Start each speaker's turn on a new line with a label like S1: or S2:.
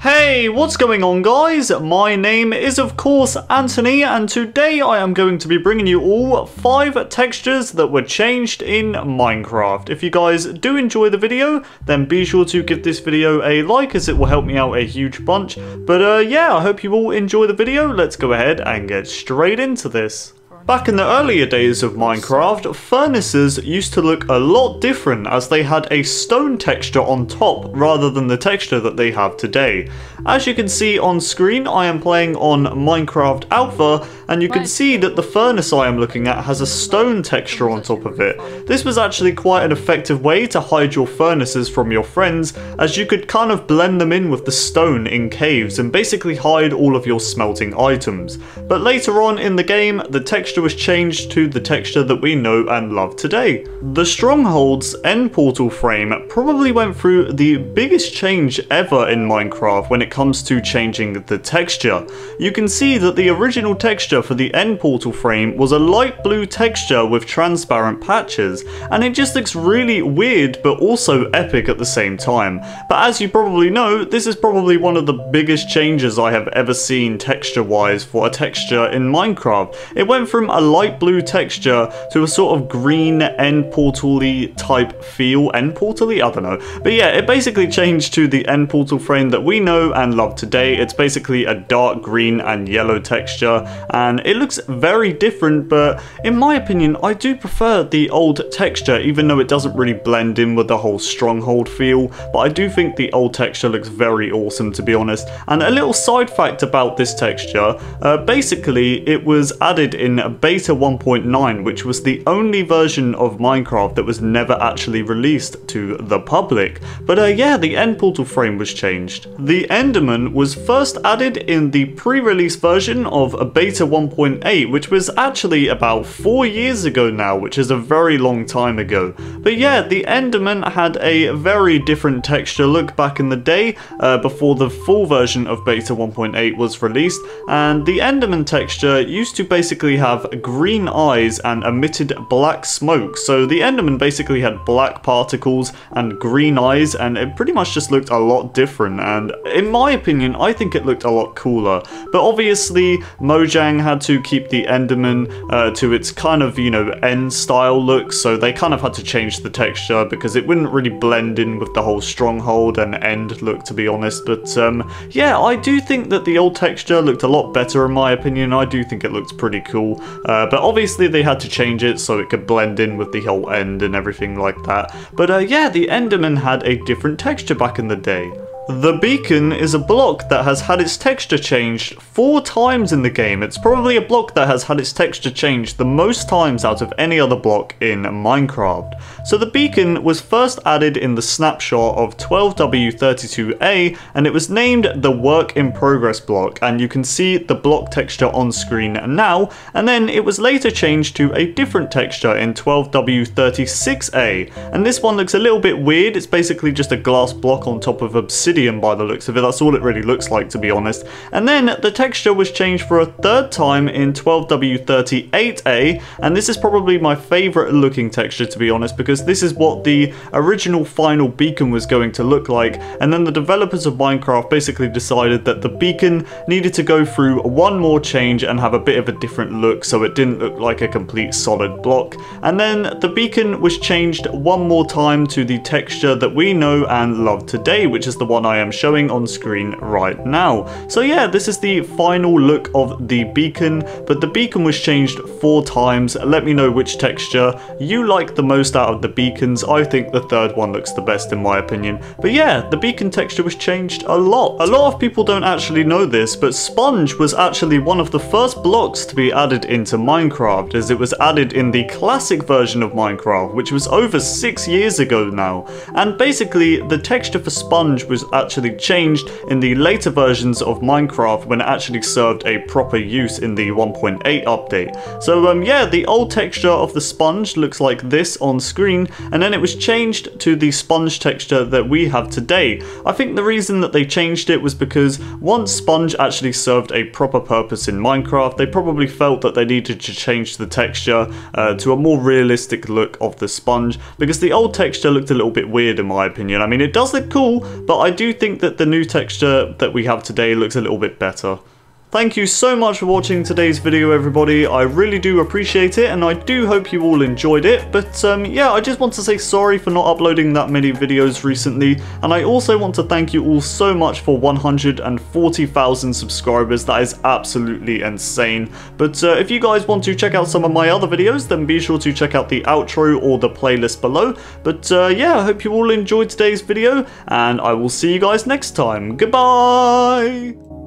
S1: Hey, what's going on guys? My name is of course Anthony, and today I am going to be bringing you all 5 textures that were changed in Minecraft. If you guys do enjoy the video, then be sure to give this video a like as it will help me out a huge bunch. But yeah, I hope you all enjoy the video. Let's go ahead and get straight into this. Back in the earlier days of Minecraft, furnaces used to look a lot different as they had a stone texture on top rather than the texture that they have today. As you can see on screen, I am playing on Minecraft Alpha, and you can see that the furnace I am looking at has a stone texture on top of it. This was actually quite an effective way to hide your furnaces from your friends, as you could kind of blend them in with the stone in caves and basically hide all of your smelting items. But later on in the game, the texture was changed to the texture that we know and love today. The Stronghold's end portal frame probably went through the biggest change ever in Minecraft when it comes to changing the texture. You can see that the original texture for the end portal frame was a light blue texture with transparent patches, and it just looks really weird but also epic at the same time. But as you probably know, this is probably one of the biggest changes I have ever seen texture wise for a texture in Minecraft. It went from a light blue texture to a sort of green end portal-y type feel. End portal-y? I don't know. But yeah, it basically changed to the end portal frame that we know and love today. It's basically a dark green and yellow texture, and it looks very different, but in my opinion, I do prefer the old texture, even though it doesn't really blend in with the whole Stronghold feel. But I do think the old texture looks very awesome, to be honest. And a little side fact about this texture, basically it was added in Beta 1.9, which was the only version of Minecraft that was never actually released to the public. But yeah, the end portal frame was changed. The Enderman was first added in the pre-release version of Beta 1.8, which was actually about 4 years ago now, which is a very long time ago. But yeah, the Enderman had a very different texture look back in the day, before the full version of Beta 1.8 was released, and the Enderman texture used to basically have green eyes and emitted black smoke. So the Enderman basically had black particles and green eyes, and it pretty much just looked a lot different, and in my opinion I think it looked a lot cooler. But obviously Mojang had to keep the Enderman to its kind of, you know, end style look, so they kind of had to change the texture because it wouldn't really blend in with the whole Stronghold and end look, to be honest. But yeah, I do think that the old texture looked a lot better in my opinion. I do think it looks pretty cool. But obviously they had to change it so it could blend in with the whole end and everything like that. But yeah, the Enderman had a different texture back in the day. The beacon is a block that has had its texture changed 4 times in the game. It's probably a block that has had its texture changed the most times out of any other block in Minecraft. So the beacon was first added in the snapshot of 12W32A, and it was named the work in progress block, and you can see the block texture on screen now, and then it was later changed to a different texture in 12W36A, and this one looks a little bit weird. It's basically just a glass block on top of obsidian by the looks of it. That's all it really looks like, to be honest. And then the texture was changed for a 3rd time in 12W38A, and this is probably my favourite looking texture, to be honest, because this is what the original final beacon was going to look like, and then the developers of Minecraft basically decided that the beacon needed to go through one more change and have a bit of a different look so it didn't look like a complete solid block. And then the beacon was changed one more time to the texture that we know and love today, which is the one I am showing on screen right now. So yeah, this is the final look of the beacon, but the beacon was changed 4 times. Let me know which texture you like the most out of the beacons. I think the 3rd one looks the best in my opinion. But yeah, the beacon texture was changed a lot. A lot of people don't actually know this, but sponge was actually one of the first blocks to be added into Minecraft, as it was added in the classic version of Minecraft, which was over 6 years ago now. And basically the texture for sponge was actually changed in the later versions of Minecraft when it actually served a proper use in the 1.8 update. So yeah, the old texture of the sponge looks like this on screen, and then it was changed to the sponge texture that we have today. I think the reason that they changed it was because once sponge actually served a proper purpose in Minecraft, they probably felt that they needed to change the texture to a more realistic look of the sponge, because the old texture looked a little bit weird in my opinion. I mean, it does look cool, but I do think that the new texture that we have today looks a little bit better. Thank you so much for watching today's video, everybody. I really do appreciate it, and I do hope you all enjoyed it. But yeah, I just want to say sorry for not uploading that many videos recently, and I also want to thank you all so much for 140,000 subscribers. That is absolutely insane. But if you guys want to check out some of my other videos, then be sure to check out the outro or the playlist below. But yeah, I hope you all enjoyed today's video, and I will see you guys next time. Goodbye!